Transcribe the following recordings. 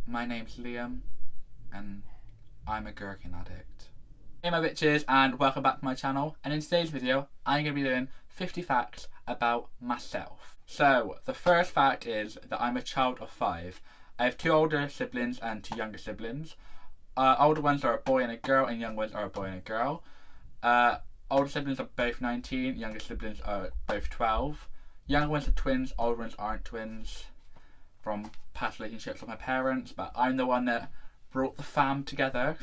my name's Liam, and I'm a gherkin addict. Hey my bitches, and welcome back to my channel, and in today's video I'm going to be doing 50 facts about myself. So, the first fact is that I'm a child of 5. I have 2 older siblings and 2 younger siblings. Older ones are a boy and a girl, and young ones are a boy and a girl. Older siblings are both 19, younger siblings are both 12. Younger ones are twins, older ones aren't twins from past relationships with my parents, but I'm the one that brought the fam together.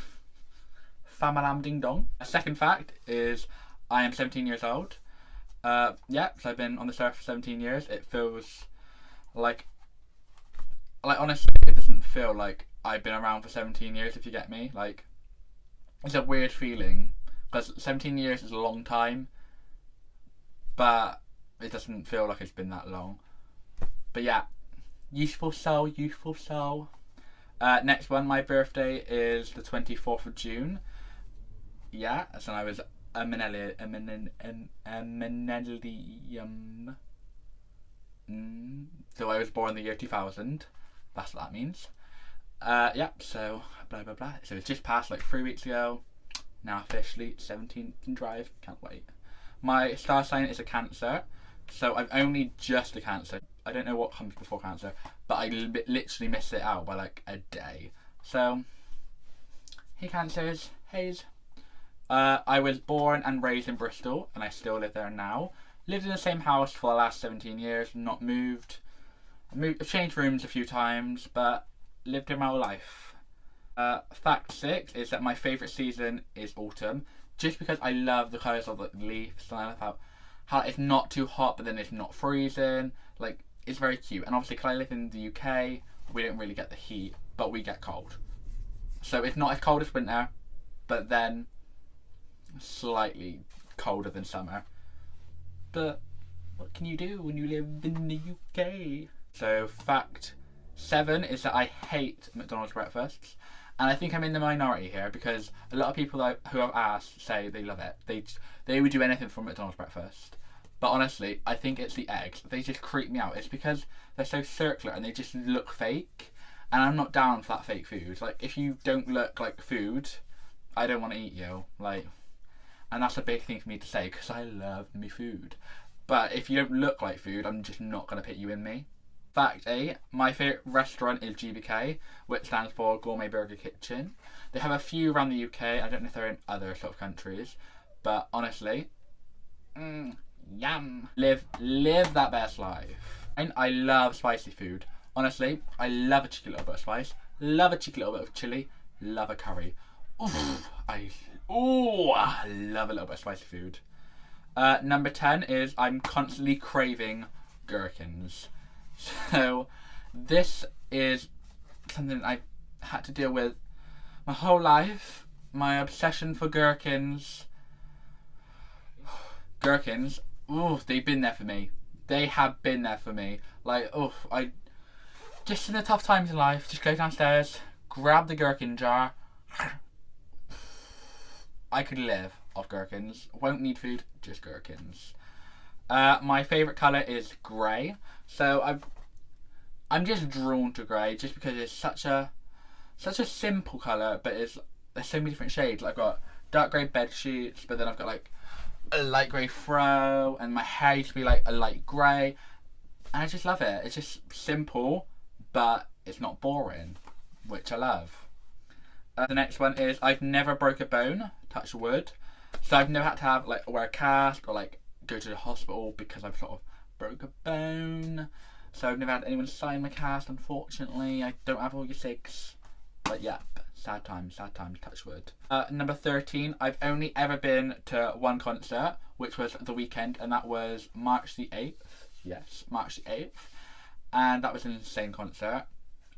Famalam ding dong. A second fact is I am 17 years old. So I've been on this earth for 17 years. It feels like honestly, it doesn't feel like I've been around for 17 years, if you get me. Like, it's a weird feeling, because 17 years is a long time, but it doesn't feel like it's been that long. But yeah, youthful soul, youthful soul. Next one, my birthday is the 24th of June. Yeah, that's when I was a millennium. So I was born in the year 2000. That's what that means. So blah blah blah. So it's just passed like 3 weeks ago. Now officially 17 can drive. Can't wait. My star sign is a Cancer. So I'm only just a Cancer. I don't know what comes before Cancer, but I literally missed it out by like a day. So, hey Cancers, hays. I was born and raised in Bristol, and I still live there now. Lived in the same house for the last 17 years, not moved. I've changed rooms a few times, but lived here my whole life. Fact 6 is that my favourite season is autumn, just because I love the colours of the leaves, and I love how it's not too hot, but then it's not freezing. Like, it's very cute. And obviously, because I live in the UK, we don't really get the heat, but we get cold. So it's not as cold as winter, but then slightly colder than summer. But what can you do when you live in the UK? So fact 7 is that I hate McDonald's breakfasts. And I think I'm in the minority here, because a lot of people who I've asked say they love it. They would do anything for McDonald's breakfast. But honestly, I think it's the eggs. They just creep me out. It's because they're so circular and they just look fake. And I'm not down for that fake food. Like, if you don't look like food, I don't want to eat you. Like, and that's a big thing for me to say, because I love me food. But if you don't look like food, I'm just not going to put you in me. Fact 8, my favourite restaurant is GBK, which stands for Gourmet Burger Kitchen. They have a few around the UK. I don't know if they're in other sort of countries. But honestly, yum. Live that best life. And I love spicy food. Honestly, I love a cheeky little bit of spice. Love a cheeky little bit of chilli. Love a curry. Oof, I love a little bit of spicy food. Number 10 is I'm constantly craving gherkins. So this is something I've had to deal with my whole life. My obsession for gherkins. Gherkins, they've been there for me. They have been there for me. Like, I just in the tough times in life, just go downstairs, grab the gherkin jar. I could live off gherkins. Won't need food, just gherkins. My favourite colour is grey. So I'm just drawn to grey just because it's such a simple colour, but there's so many different shades. Like, I've got dark grey bed sheets, but then I've got like a light grey fro, and my hair used to be like a light grey, and I just love it. It's just simple, but it's not boring, which I love. The next one is I've never broke a bone, touch wood. So I've never had to have wear a cast or go to the hospital because I've sort of broke a bone. So I've never had anyone sign my cast, unfortunately. I don't have all your 6. But yeah, sad times, touch wood. Number 13, I've only ever been to one concert, which was The Weekend, and that was March the 8th. Yes, March the 8th. And that was an insane concert,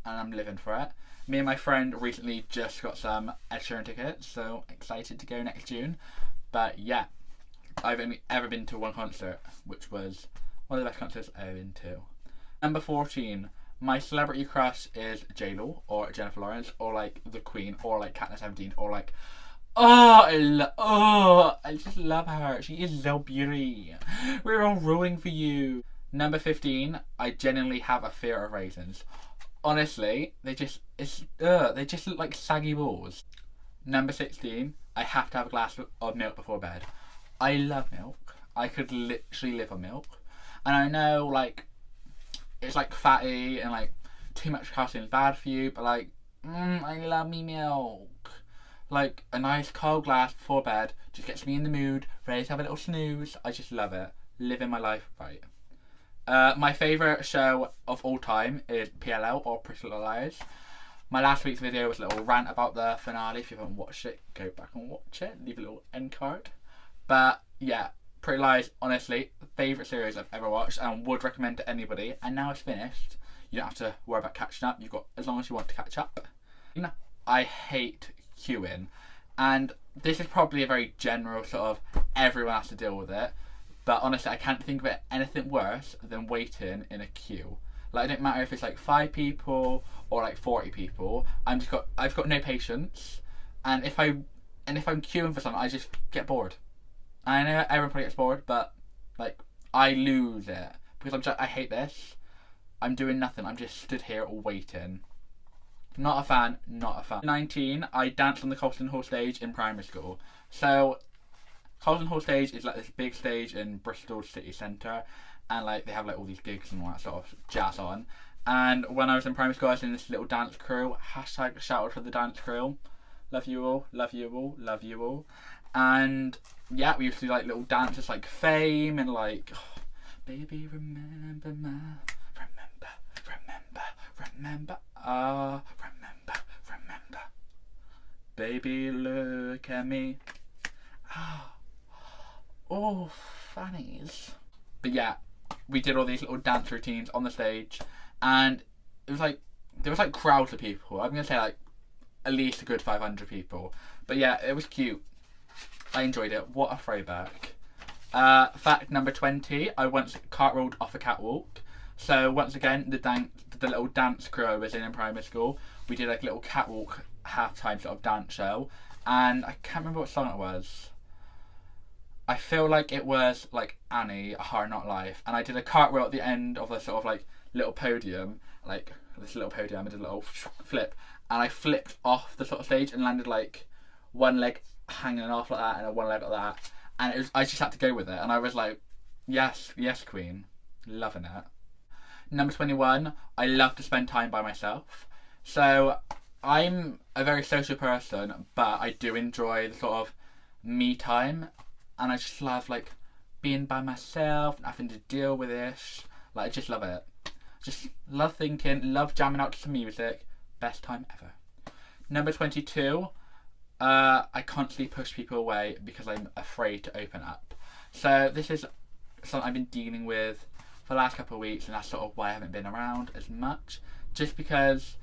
and I'm living for it. Me and my friend recently just got some Ed Sheeran tickets, so excited to go next June. But yeah, I've only ever been to one concert, which was one of the best concerts I've ever been to. Number 14, my celebrity crush is J-Lo, or Jennifer Lawrence, or the Queen, or Katniss Everdeen, or I just love her. She is so beauty. We're all rooting for you. Number 15, I genuinely have a fear of raisins. honestly, they just look like saggy balls. Number 16, I have to have a glass of milk before bed. I love milk. I could literally live on milk. And I know, like, it's like fatty and like too much calcium is bad for you, but like, I love me milk. Like, a nice cold glass before bed just gets me in the mood, ready to have a little snooze. I just love it. Living my life right. My favourite show of all time is PLL, or Pretty Little Liars. My last week's video was a little rant about the finale. If you haven't watched it, go back and watch it. Leave a little end card. But yeah, Pretty Lies, honestly, favourite series I've ever watched and would recommend to anybody. And now it's finished. You don't have to worry about catching up. You've got as long as you want to catch up. I hate queuing. And this is probably a very general sort of everyone has to deal with it. But honestly, I can't think of anything worse than waiting in a queue. Like, it don't matter if it's like 5 people or like 40 people. I've got no patience, and if I'm queuing for something, I just get bored. I know everybody gets bored, but like, I lose it because I hate this. I'm doing nothing. I'm just stood here waiting. Not a fan. Not a fan. 19. I danced on the Colston Hall stage in primary school. So Colston Hall stage is like this big stage in Bristol city centre, and like they have like all these gigs and all that sort of jazz on. And when I was in primary school, I was in this little dance crew. Hashtag shout out to the dance crew. Love you all, love you all, love you all. And yeah, we used to do like little dances like Fame and like, oh, baby remember remember, remember. Baby look at me. Oh, fannies. But yeah, we did all these little dance routines on the stage, and it was like, there was like crowds of people. I'm gonna say like at least a good 500 people. But yeah, it was cute. I enjoyed it. What a throwback. Fact number 20, I once cartwheeled off a catwalk. So once again, the little dance crew I was in primary school, we did like a little catwalk halftime sort of dance show, and I can't remember what song it was. I feel like it was like Annie, A Hard Knock Life, and I did a cartwheel at the end of a sort of like little podium, like this little podium. I did a little flip, and I flipped off the sort of stage and landed like one leg hanging off like that and one leg like that, and it was, I just had to go with it, and I was like, yes, yes, queen, loving it. Number 21, I love to spend time by myself. So I'm a very social person, but I do enjoy the sort of me time. And I just love like being by myself and having to deal with this. Like, I just love it. Just love thinking, love jamming out to some music. Best time ever. Number 22, I constantly push people away because I'm afraid to open up. So this is something I've been dealing with for the last couple of weeks, and that's sort of why I haven't been around as much. Just because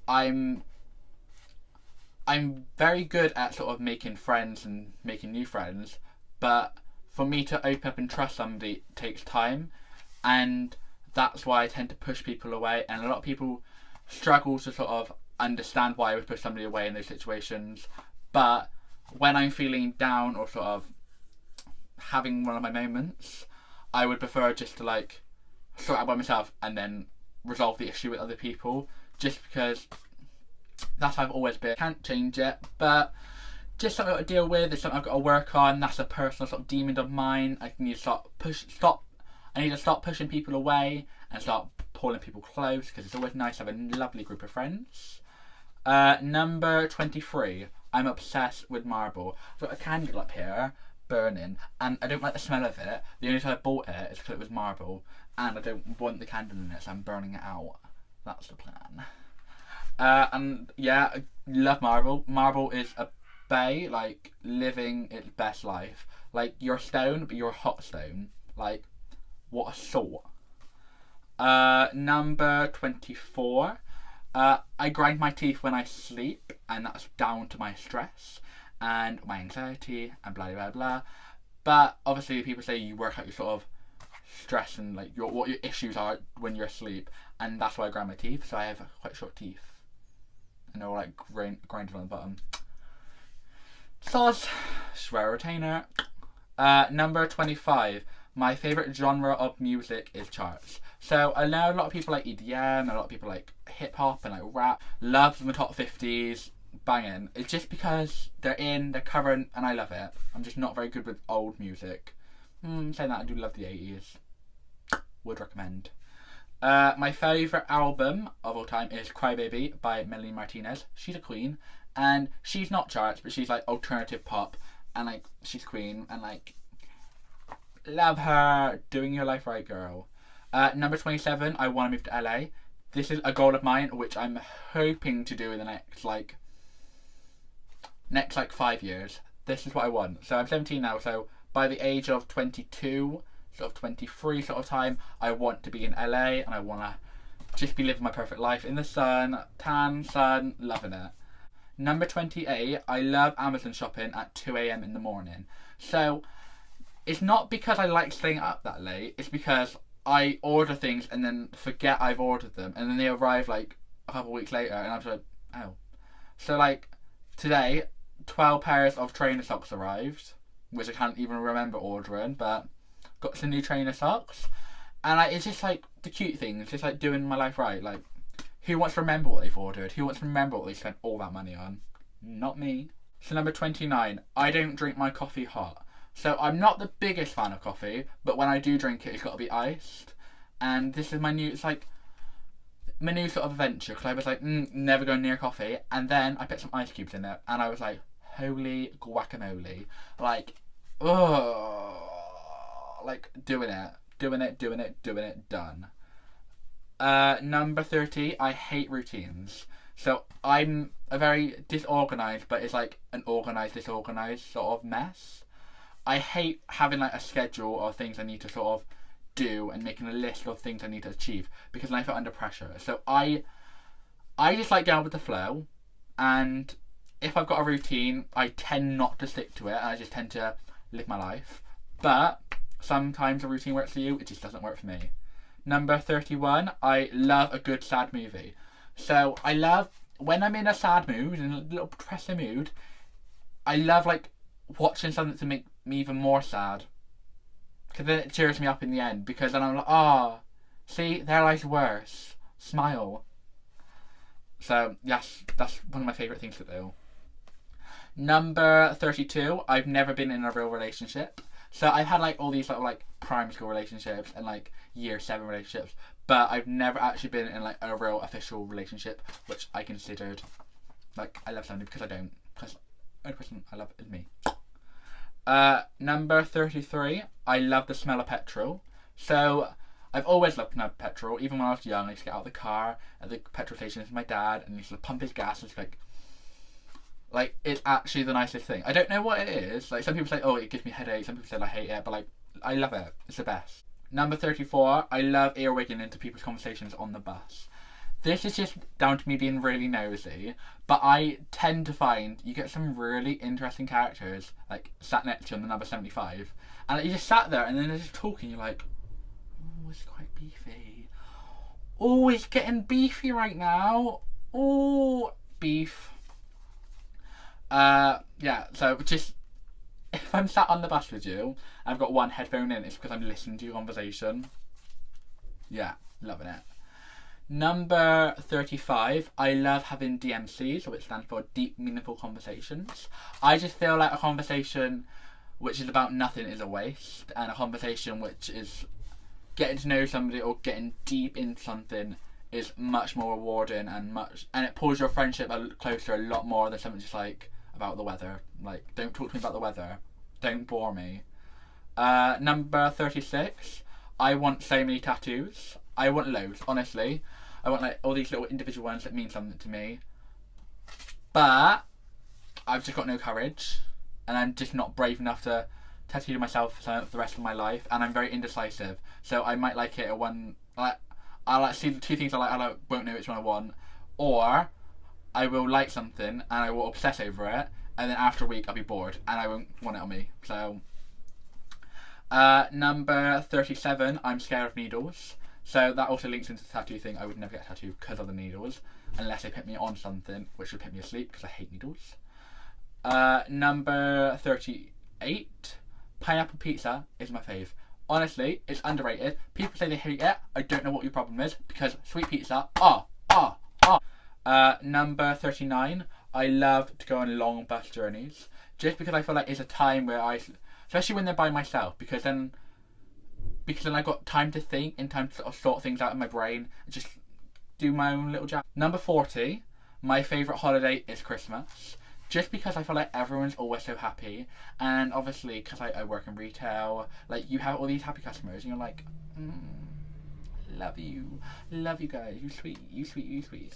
I'm very good at sort of making friends and making new friends, but for me to open up and trust somebody takes time, and that's why I tend to push people away. And a lot of people struggle to sort of understand why I would push somebody away in those situations. But when I'm feeling down or sort of having one of my moments, I would prefer just to like sort out by myself and then resolve the issue with other people, just because that's how I've always been. Can't change it, but just something I've got to deal with. It's something I've got to work on. That's a personal sort of demon of mine. I need to stop pushing people away and start pulling people close, because it's always nice to have a lovely group of friends. Number 23, I'm obsessed with marble. I've got a candle up here burning, and I don't like the smell of it. The only time I bought it is because it was marble, and I don't want the candle in it, so I'm burning it out. That's the plan. And yeah, I love marble. Marble is a bae, like living its best life. Like, you're stone, but you're hot stone. Like, what a thought. Number 24. I grind my teeth when I sleep, and that's down to my stress and my anxiety and blah blah blah. But obviously, people say you work out your sort of stress and like what your issues are when you're asleep, and that's why I grind my teeth. So I have quite short teeth, and they're all like grinded on the bottom. Sauce, swear retainer. Number 25. My favourite genre of music is charts. So I know a lot of people like EDM, and a lot of people like hip hop and like rap. Love the top 50s, banging. It's just because they're current, and I love it. I'm just not very good with old music. Saying that, I do love the 80s. Would recommend. My favourite album of all time is Crybaby by Melanie Martinez. She's a queen, and she's not charts, but she's like alternative pop, and like she's queen, and like love her. Doing your life right, girl. Number 27, I want to move to LA. This is a goal of mine, which I'm hoping to do in the next 5 years. This is what I want. So I'm 17 now, so by the age of 22, sort of 23 sort of time, I want to be in LA, and I want to just be living my perfect life in the sun, tan sun, loving it. Number 28, I love Amazon shopping at 2 a.m. in the morning. So it's not because I like staying up that late, it's because I order things and then forget I've ordered them, and then they arrive like a couple of weeks later, and I'm just like, oh. So like today, 12 pairs of trainer socks arrived, which I can't even remember ordering, but got some new trainer socks, and it's just like the cute things, just like doing my life right. Like, who wants to remember what they've ordered? Who wants to remember what they spent all that money on? Not me. So number 29, I don't drink my coffee hot. So I'm not the biggest fan of coffee, but when I do drink it, it's got to be iced. And this is my new sort of adventure, because I was like, never go near coffee. And then I put some ice cubes in it, and I was like, holy guacamole. Like, like doing it, done. Number 30, I hate routines. So I'm a very disorganized, but it's like an organized, disorganized sort of mess. I hate having like a schedule of things I need to sort of do and making a list of things I need to achieve, because then I feel under pressure. So I just like going with the flow, and if I've got a routine, I tend not to stick to it, and I just tend to live my life. But sometimes a routine works for you, it just doesn't work for me. Number 31, I love a good sad movie. So I love, when I'm in a sad mood, in a little depressing mood, I love like watching something to make me even more sad, because then it cheers me up in the end, because then I'm like, see, their life's worse, smile. So yes, that's one of my favourite things to do. Number 32, I've never been in a real relationship. So I've had like all these sort of like primary school relationships and like year 7 relationships, but I've never actually been in like a real official relationship, which I considered like I love somebody, because I don't, because the only person I love is me. Number 33, I love the smell of petrol. So I've always loved petrol. Even when I was young, I used to get out of the car at the petrol station with my dad, and he used to pump his gas, and it's like it's actually the nicest thing. I don't know what it is. Like, some people say, oh, it gives me headaches. Some people say I hate it, but like I love it. It's the best. Number 34, I love earwigging into people's conversations on the bus. This is just down to me being really nosy, but I tend to find you get some really interesting characters like sat next to you on the number 75, and you just sat there and then they're just talking. You're like, oh, it's quite beefy. Oh, it's getting beefy right now. Oh, beef. Yeah, so just, if I'm sat on the bus with you, I've got one headphone in, it's because I'm listening to your conversation. Yeah, loving it. Number 35, I love having DMCs, which stands for Deep Meaningful Conversations. I just feel like a conversation which is about nothing is a waste, and a conversation which is getting to know somebody or getting deep in something is much more rewarding, and it pulls your friendship closer a lot more than something just like about the weather. Like, don't talk to me about the weather. Don't bore me. Number 36, I want so many tattoos. I want loads, honestly. I want like all these little individual ones that mean something to me. But I've just got no courage, and I'm just not brave enough to tattoo myself for the rest of my life, and I'm very indecisive. So I might like it at one, like, I like see the two things I won't know which one I want, or I will like something and I will obsess over it, and then after a week I'll be bored and I won't want it on me. So number 37, I'm scared of needles. So that also links into the tattoo thing. I would never get a tattoo because of the needles, unless they put me on something which would put me asleep, because I hate needles. Number 38, pineapple pizza is my fave. Honestly, it's underrated. People say they hate it. I don't know what your problem is, because sweet pizza, number 39, I love to go on long bus journeys. Just because I feel like it's a time where especially when they're by myself, because then I've got time to think and time to sort of sort things out in my brain and just do my own little job. Number 40, my favourite holiday is Christmas. Just because I feel like everyone's always so happy, and obviously because I work in retail, like you have all these happy customers and you're like, love you guys, you sweet.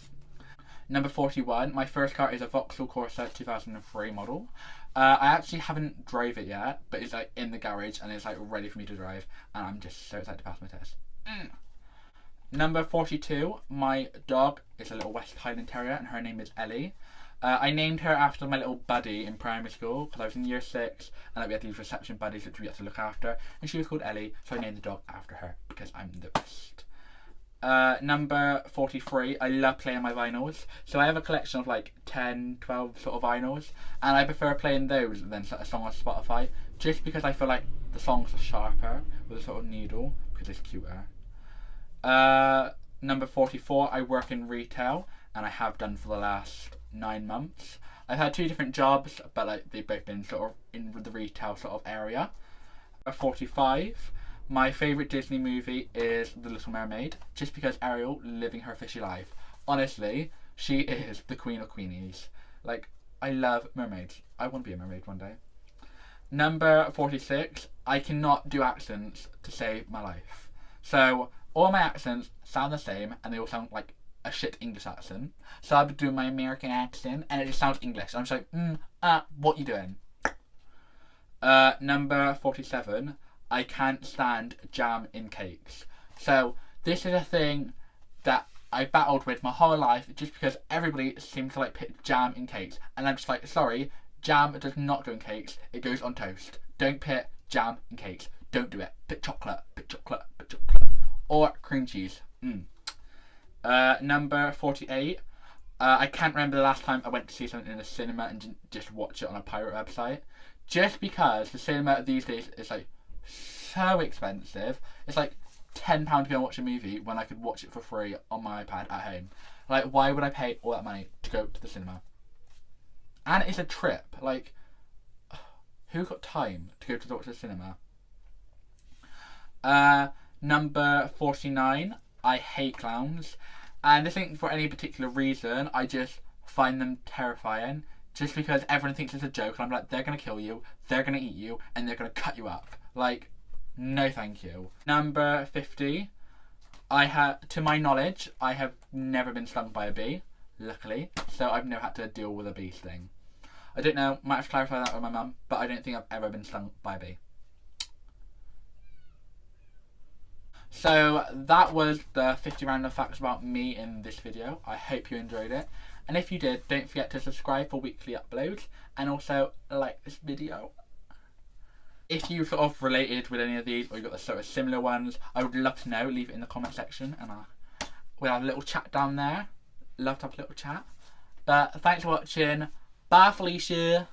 Number 41, my first car is a Vauxhall Corsa 2003 model. I actually haven't drove it yet, but it's like in the garage and it's like ready for me to drive, and I'm just so excited to pass my test. Number 42, my dog is a little West Highland Terrier and her name is Ellie. I named her after my little buddy in primary school because I was in year 6 and we had these reception buddies which we had to look after, and she was called Ellie, so I named the dog after her because I'm the best. Number 43, I love playing my vinyls. So I have a collection of like 10, 12 sort of vinyls, and I prefer playing those than a song on Spotify, just because I feel like the songs are sharper with a sort of needle because it's cuter. Number 44, I work in retail and I have done for the last 9 months. I've had 2 different jobs, but like they've both been sort of in the retail sort of area. 45, my favourite Disney movie is The Little Mermaid, just because Ariel living her fishy life. Honestly, she is the queen of queenies. Like, I love mermaids. I want to be a mermaid one day. Number 46, I cannot do accents to save my life. So, all my accents sound the same, and they all sound like a shit English accent. So I'll be doing my American accent, and it just sounds English. I'm just like, what you doing? Number 47, I can't stand jam in cakes. So this is a thing that I battled with my whole life, just because everybody seems to like put jam in cakes, and I'm just like, sorry, jam does not go in cakes. It goes on toast. Don't put jam in cakes. Don't do it. Put chocolate. Or cream cheese. Number 48. I can't remember the last time I went to see something in the cinema and didn't just watch it on a pirate website. Just because the cinema these days is like so expensive. It's like £10 to go and watch a movie when I could watch it for free on my iPad at home. Like, why would I pay all that money to go to the cinema? And it's a trip. Like, who got time to go to watch the cinema? Number 49, I hate clowns. And this isn't for any particular reason, I just find them terrifying. Just because everyone thinks it's a joke, and I'm like, they're going to kill you, they're going to eat you, and they're going to cut you up. Like, no thank you. Number 50, to my knowledge, I have never been stung by a bee, luckily. So I've never had to deal with a bee sting. I don't know, might have to clarify that with my mum, but I don't think I've ever been stung by a bee. So that was the 50 random facts about me in this video. I hope you enjoyed it. And if you did, don't forget to subscribe for weekly uploads, and also like this video. If you sort of related with any of these, or you got the sort of similar ones, I would love to know. Leave it in the comment section, and we'll have a little chat down there. Love to have a little chat. But thanks for watching. Bye, Felicia.